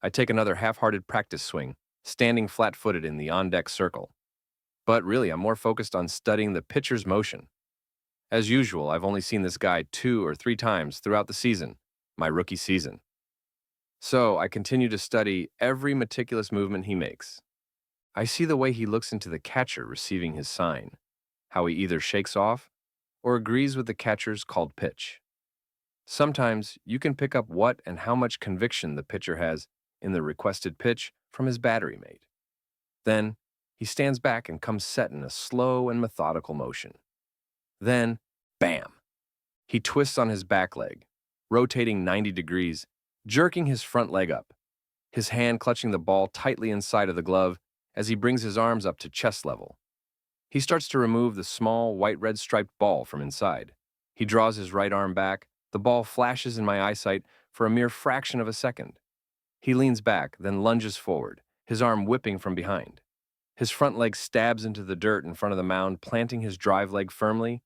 I take another half-hearted practice swing, standing flat-footed in the on-deck circle. But really, I'm more focused on studying the pitcher's motion. As usual, I've only seen this guy 2 or 3 times throughout the season, my rookie season. So I continue to study every meticulous movement he makes. I see the way he looks into the catcher receiving his sign, how he either shakes off or agrees with the catcher's called pitch. Sometimes you can pick up what and how much conviction the pitcher has in the requested pitch from his battery mate. Then, he stands back and comes set in a slow and methodical motion. Then, bam! He twists on his back leg, rotating 90 degrees, jerking his front leg up, his hand clutching the ball tightly inside of the glove as he brings his arms up to chest level. He starts to remove the small, white-red striped ball from inside. He draws his right arm back. The ball flashes in my eyesight for a mere fraction of a second. He leans back, then lunges forward, his arm whipping from behind. His front leg stabs into the dirt in front of the mound, planting his drive leg firmly.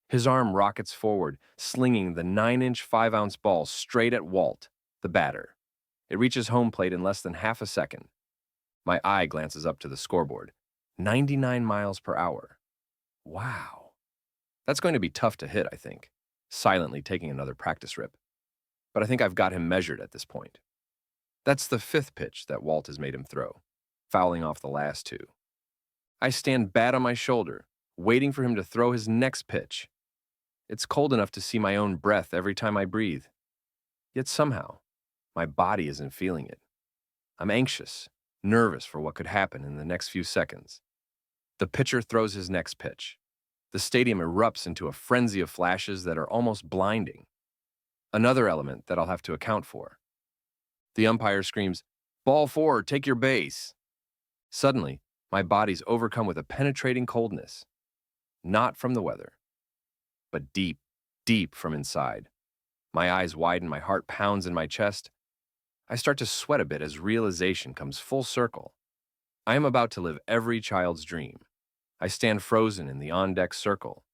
His arm rockets forward, slinging the 9-inch, 5-ounce ball straight at Walt, the batter. It reaches home plate in less than half a second. My eye glances up to the scoreboard. 99 miles per hour. Wow. That's going to be tough to hit, I think, silently taking another practice rip. But I think I've got him measured at this point. That's the 5th pitch that Walt has made him throw, fouling off the last 2. I stand bat on my shoulder, waiting for him to throw his next pitch. It's cold enough to see my own breath every time I breathe. Yet somehow, my body isn't feeling it. I'm anxious, nervous for what could happen in the next few seconds. The pitcher throws his next pitch. The stadium erupts into a frenzy of flashes that are almost blinding. Another element that I'll have to account for. The umpire screams, "Ball 4, take your base." Suddenly, my body's overcome with a penetrating coldness. Not from the weather, but deep, deep from inside. My eyes widen, my heart pounds in my chest. I start to sweat a bit as realization comes full circle. I am about to live every child's dream. I stand frozen in the on-deck circle.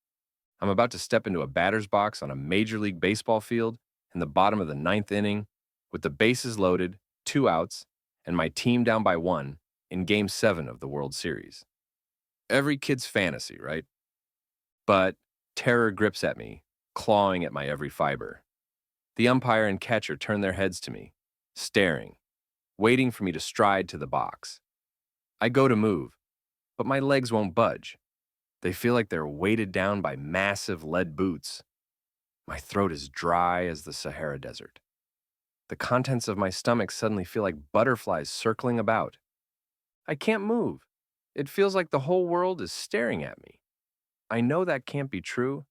I'm about to step into a batter's box on a Major League Baseball field in the bottom of the 9th inning, with the bases loaded, 2 outs, and my team down by 1 in Game 7 of the World Series. Every kid's fantasy, right? But terror grips at me, clawing at my every fiber. The umpire and catcher turn their heads to me, staring, waiting for me to stride to the box. I go to move, but my legs won't budge. They feel like they're weighted down by massive lead boots. My throat is dry as the Sahara Desert. The contents of my stomach suddenly feel like butterflies circling about. I can't move. It feels like the whole world is staring at me. I know that can't be true,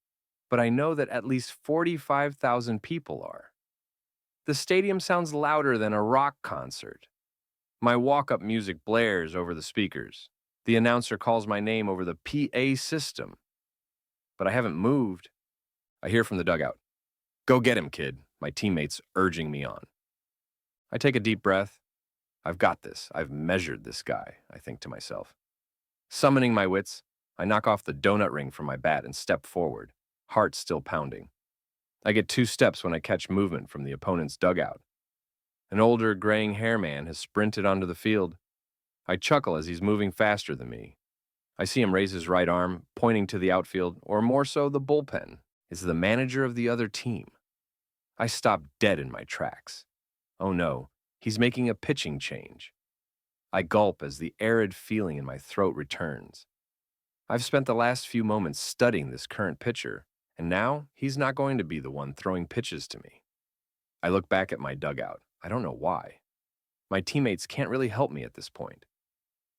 but I know that at least 45,000 people are. The stadium sounds louder than a rock concert. My walk-up music blares over the speakers. The announcer calls my name over the PA system. But I haven't moved. I hear from the dugout, "Go get him, kid," my teammates urging me on. I take a deep breath. I've got this. I've measured this guy, I think to myself. Summoning my wits, I knock off the donut ring from my bat and step forward, heart still pounding. I get 2 steps when I catch movement from the opponent's dugout. An older, graying hair man has sprinted onto the field. I chuckle as he's moving faster than me. I see him raise his right arm, pointing to the outfield, or more so the bullpen. It's the manager of the other team. I stop dead in my tracks. Oh no, he's making a pitching change. I gulp as the arid feeling in my throat returns. I've spent the last few moments studying this current pitcher, and now he's not going to be the one throwing pitches to me. I look back at my dugout. I don't know why. My teammates can't really help me at this point.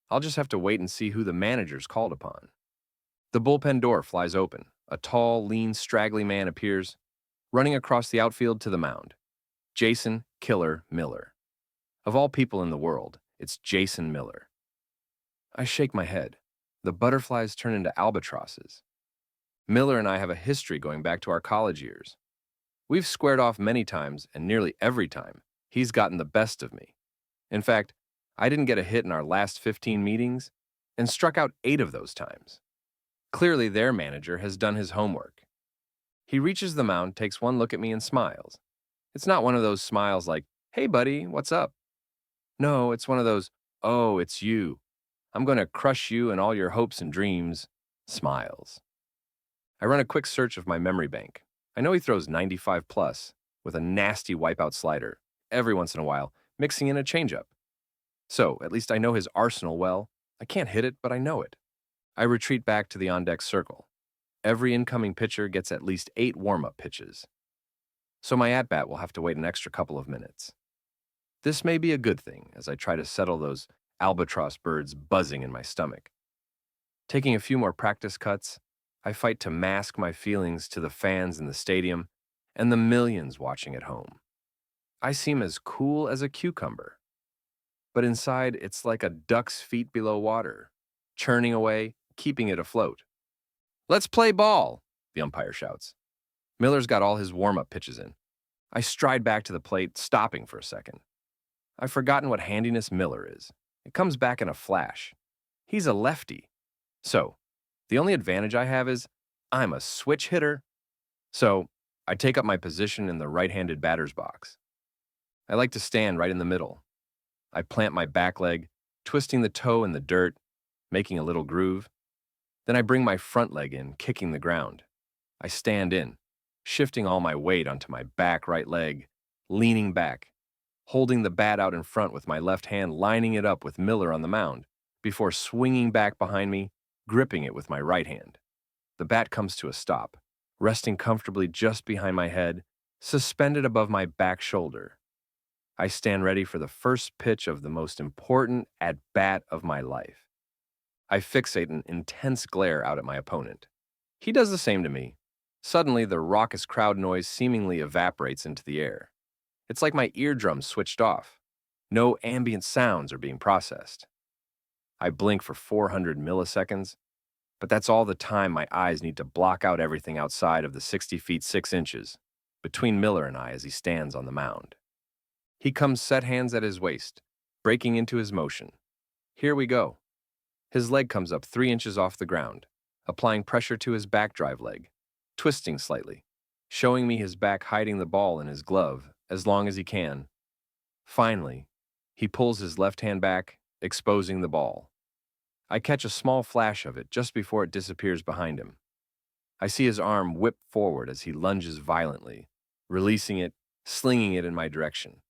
I'll just have to wait and see who the manager's called upon. The bullpen door flies open. A tall, lean, straggly man appears, running across the outfield to the mound. Jason "Killer" Miller. Of all people in the world, it's Jason Miller. I shake my head. The butterflies turn into albatrosses. Miller and I have a history going back to our college years. We've squared off many times, and nearly every time, he's gotten the best of me. In fact, I didn't get a hit in our last 15 meetings, and struck out 8 of those times. Clearly, their manager has done his homework. He reaches the mound, takes one look at me, and smiles. It's not one of those smiles like, "Hey buddy, what's up?" No, it's one of those, oh, it's you. I'm going to crush you and all your hopes and dreams. Smiles. I run a quick search of my memory bank. I know he throws 95 plus with a nasty wipeout slider every once in a while, mixing in a changeup. So, at least I know his arsenal well. I can't hit it, but I know it. I retreat back to the on-deck circle. Every incoming pitcher gets at least 8 warm-up pitches. So my at-bat will have to wait an extra couple of minutes. This may be a good thing as I try to settle those albatross birds buzzing in my stomach. Taking a few more practice cuts, I fight to mask my feelings to the fans in the stadium and the millions watching at home. I seem as cool as a cucumber, but inside it's like a duck's feet below water, churning away, keeping it afloat. Let's play ball, the umpire shouts. Miller's got all his warm-up pitches in. I stride back to the plate, stopping for a second. I've forgotten what handiness Miller is. It comes back in a flash. He's a lefty. So, the only advantage I have is I'm a switch hitter. So, I take up my position in the right-handed batter's box. I like to stand right in the middle. I plant my back leg, twisting the toe in the dirt, making a little groove. Then I bring my front leg in, kicking the ground. I stand in, shifting all my weight onto my back right leg, leaning back, holding the bat out in front with my left hand lining it up with Miller on the mound, before swinging back behind me, gripping it with my right hand. The bat comes to a stop, resting comfortably just behind my head, suspended above my back shoulder. I stand ready for the first pitch of the most important at-bat of my life. I fixate an intense glare out at my opponent. He does the same to me. Suddenly, the raucous crowd noise seemingly evaporates into the air. It's like my eardrums switched off. No ambient sounds are being processed. I blink for 400 milliseconds, but that's all the time my eyes need to block out everything outside of the 60 feet 6 inches between Miller and I as he stands on the mound. He comes set hands at his waist, breaking into his motion. Here we go. His leg comes up 3 inches off the ground, applying pressure to his back drive leg, twisting slightly, showing me his back hiding the ball in his glove as long as he can. Finally, he pulls his left hand back, exposing the ball. I catch a small flash of it just before it disappears behind him. I see his arm whip forward as he lunges violently, releasing it, slinging it in my direction.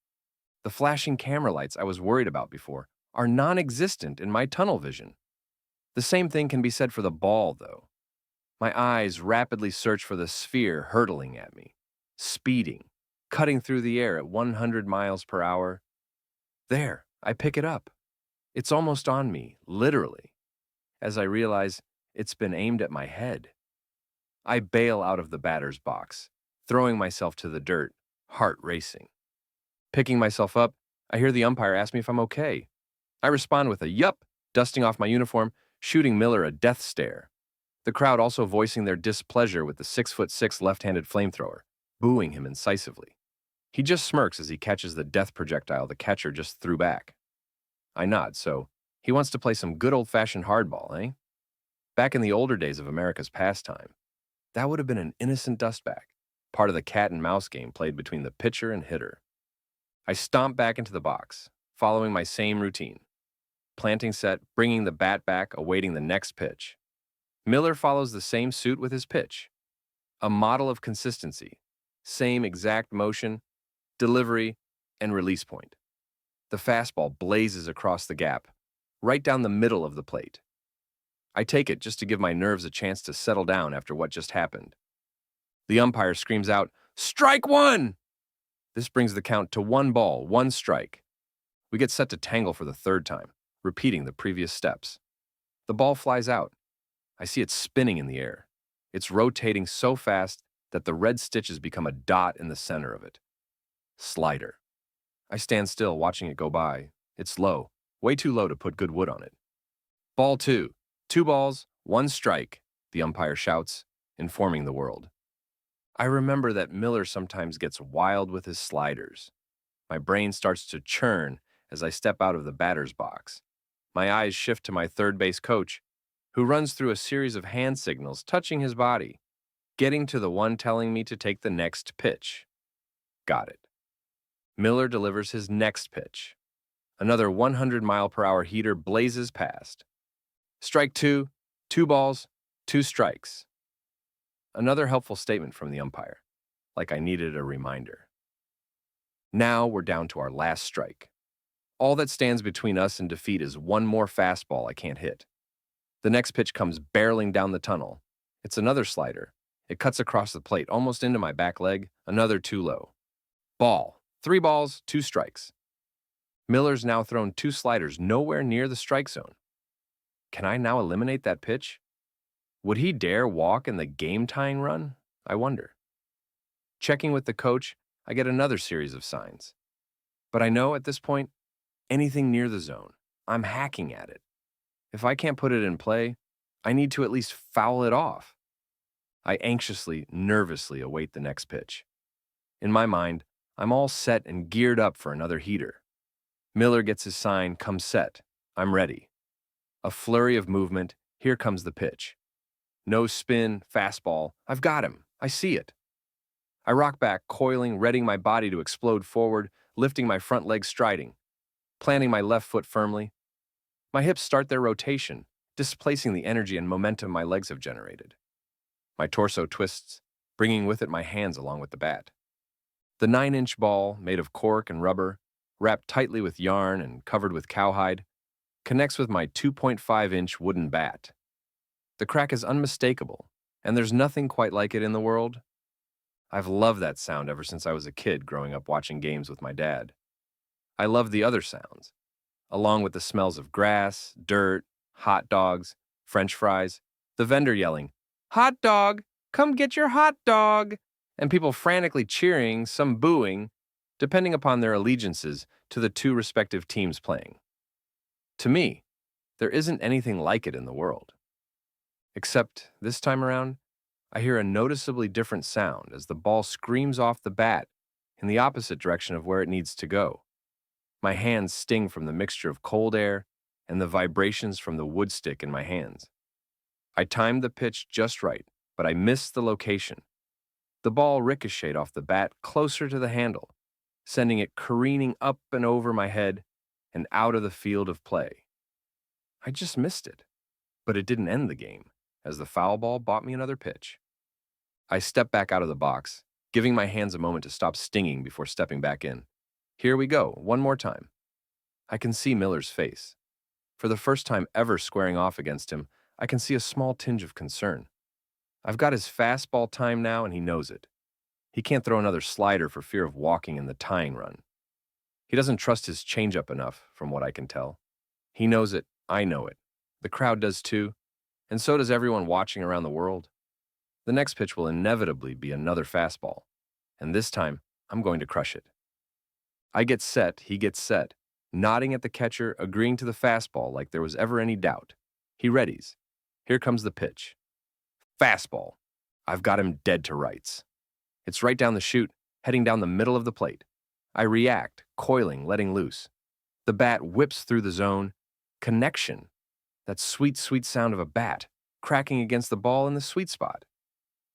The flashing camera lights I was worried about before are non-existent in my tunnel vision. The same thing can be said for the ball, though. My eyes rapidly search for the sphere hurtling at me, speeding, cutting through the air at 100 miles per hour. There, I pick it up. It's almost on me, literally, as I realize it's been aimed at my head. I bail out of the batter's box, throwing myself to the dirt, heart racing. Picking myself up, I hear the umpire ask me if I'm okay. I respond with a yup, dusting off my uniform, shooting Miller a death stare. The crowd also voicing their displeasure with the 6'6" left-handed flamethrower, booing him incisively. He just smirks as he catches the death projectile the catcher just threw back. I nod, so he wants to play some good old-fashioned hardball, eh? Back in the older days of America's pastime, that would have been an innocent dustback, part of the cat and mouse game played between the pitcher and hitter. I stomp back into the box, following my same routine. Planting set, bringing the bat back, awaiting the next pitch. Miller follows the same suit with his pitch. A model of consistency, same exact motion, delivery, and release point. The fastball blazes across the gap, right down the middle of the plate. I take it just to give my nerves a chance to settle down after what just happened. The umpire screams out, "Strike one!" This brings the count to 1 ball, 1 strike. We get set to tangle for the 3rd time, repeating the previous steps. The ball flies out. I see it spinning in the air. It's rotating so fast that the red stitches become a dot in the center of it. Slider. I stand still, watching it go by. It's low, way too low to put good wood on it. Ball 2. 2 balls, 1 strike, the umpire shouts, informing the world. I remember that Miller sometimes gets wild with his sliders. My brain starts to churn as I step out of the batter's box. My eyes shift to my third base coach, who runs through a series of hand signals touching his body, getting to the one telling me to take the next pitch. Got it. Miller delivers his next pitch. Another 100-mile-per-hour heater blazes past. Strike two, 2 balls, 2 strikes. Another helpful statement from the umpire, like I needed a reminder. Now we're down to our last strike. All that stands between us and defeat is one more fastball I can't hit. The next pitch comes barreling down the tunnel. It's another slider. It cuts across the plate, almost into my back leg, another too low. Ball. 3 balls, 2 strikes. Miller's now thrown 2 sliders nowhere near the strike zone. Can I now eliminate that pitch? Would he dare walk in the game-tying run? I wonder. Checking with the coach, I get another series of signs. But I know at this point, anything near the zone, I'm hacking at it. If I can't put it in play, I need to at least foul it off. I anxiously, nervously await the next pitch. In my mind, I'm all set and geared up for another heater. Miller gets his sign, come set. I'm ready. A flurry of movement, here comes the pitch. No spin, fastball, I've got him, I see it. I rock back, coiling, readying my body to explode forward, lifting my front leg striding, planting my left foot firmly. My hips start their rotation, displacing the energy and momentum my legs have generated. My torso twists, bringing with it my hands along with the bat. The 9-inch ball, made of cork and rubber, wrapped tightly with yarn and covered with cowhide, connects with my 2.5-inch wooden bat. The crack is unmistakable, and there's nothing quite like it in the world. I've loved that sound ever since I was a kid growing up watching games with my dad. I love the other sounds, along with the smells of grass, dirt, hot dogs, French fries, the vendor yelling, "Hot dog! Come get your hot dog!" and people frantically cheering, some booing, depending upon their allegiances to the two respective teams playing. To me, there isn't anything like it in the world. Except this time around, I hear a noticeably different sound as the ball screams off the bat in the opposite direction of where it needs to go. My hands sting from the mixture of cold air and the vibrations from the wood stick in my hands. I timed the pitch just right, but I missed the location. The ball ricocheted off the bat closer to the handle, sending it careening up and over my head and out of the field of play. I just missed it, but it didn't end the game, as the foul ball bought me another pitch. I stepped back out of the box, giving my hands a moment to stop stinging before stepping back in. Here we go, one more time. I can see Miller's face. For the first time ever squaring off against him, I can see a small tinge of concern. I've got his fastball timed now, and he knows it. He can't throw another slider for fear of walking in the tying run. He doesn't trust his changeup enough, from what I can tell. He knows it, I know it. The crowd does too, and so does everyone watching around the world. The next pitch will inevitably be another fastball, and this time, I'm going to crush it. I get set, he gets set, nodding at the catcher, agreeing to the fastball like there was ever any doubt. He readies. Here comes the pitch. Fastball. I've got him dead to rights. It's right down the chute, heading down the middle of the plate. I react, coiling, letting loose. The bat whips through the zone. Connection. That sweet, sweet sound of a bat cracking against the ball in the sweet spot.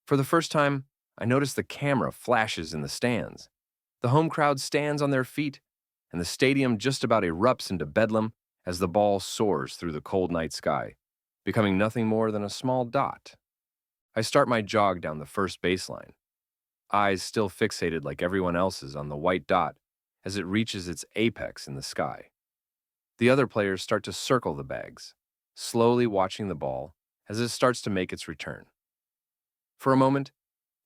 For the first time, I notice the camera flashes in the stands. The home crowd stands on their feet, and the stadium just about erupts into bedlam as the ball soars through the cold night sky, becoming nothing more than a small dot. I start my jog down the first baseline, eyes still fixated like everyone else's on the white dot as it reaches its apex in the sky. The other players start to circle the bags, slowly watching the ball as it starts to make its return. For a moment,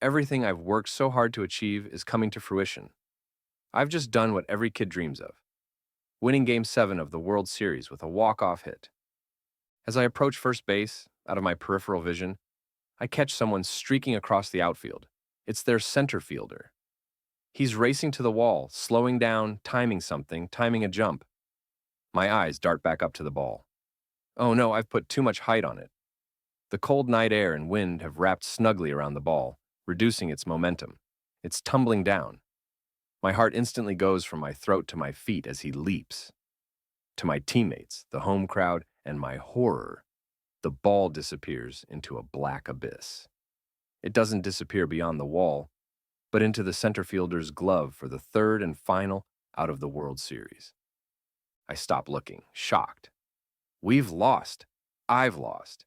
everything I've worked so hard to achieve is coming to fruition. I've just done what every kid dreams of, winning Game 7 of the World Series with a walk-off hit. As I approach first base, out of my peripheral vision, I catch someone streaking across the outfield. It's their center fielder. He's racing to the wall, slowing down, timing something, timing a jump. My eyes dart back up to the ball. Oh no, I've put too much height on it. The cold night air and wind have wrapped snugly around the ball, reducing its momentum. It's tumbling down. My heart instantly goes from my throat to my feet as he leaps. To my teammates, the home crowd, and my horror, the ball disappears into a black abyss. It doesn't disappear beyond the wall, but into the center fielder's glove for the third and final out of the World Series. I stop looking, shocked. We've lost. I've lost.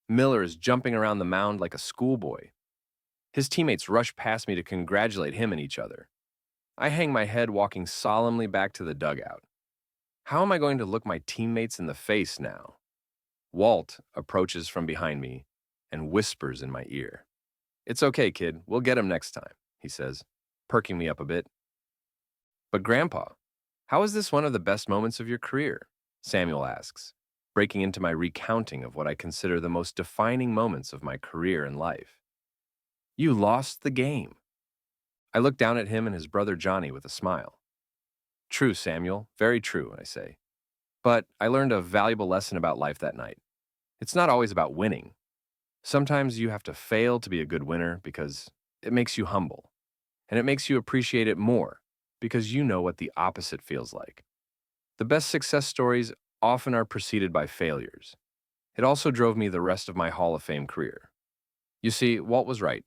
Miller is jumping around the mound like a schoolboy. His teammates rush past me to congratulate him and each other. I hang my head, walking solemnly back to the dugout. How am I going to look my teammates in the face now? Walt approaches from behind me and whispers in my ear. "It's okay, kid. We'll get him next time," he says, perking me up a bit. "But Grandpa, how is this one of the best moments of your career?" Samuel asks, breaking into my recounting of what I consider the most defining moments of my career and life. "You lost the game." I look down at him and his brother Johnny with a smile. "True, Samuel, very true," I say. "But I learned a valuable lesson about life that night. It's not always about winning. Sometimes you have to fail to be a good winner because it makes you humble, and it makes you appreciate it more because you know what the opposite feels like. The best success stories often are preceded by failures. It also drove me the rest of my Hall of Fame career. You see, Walt was right.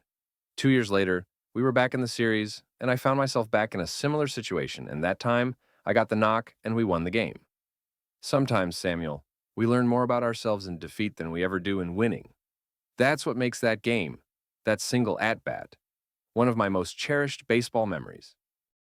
2 years later, we were back in the series, and I found myself back in a similar situation, and that time, I got the knock and we won the game. Sometimes, Samuel, we learn more about ourselves in defeat than we ever do in winning. That's what makes that game, that single at-bat, one of my most cherished baseball memories.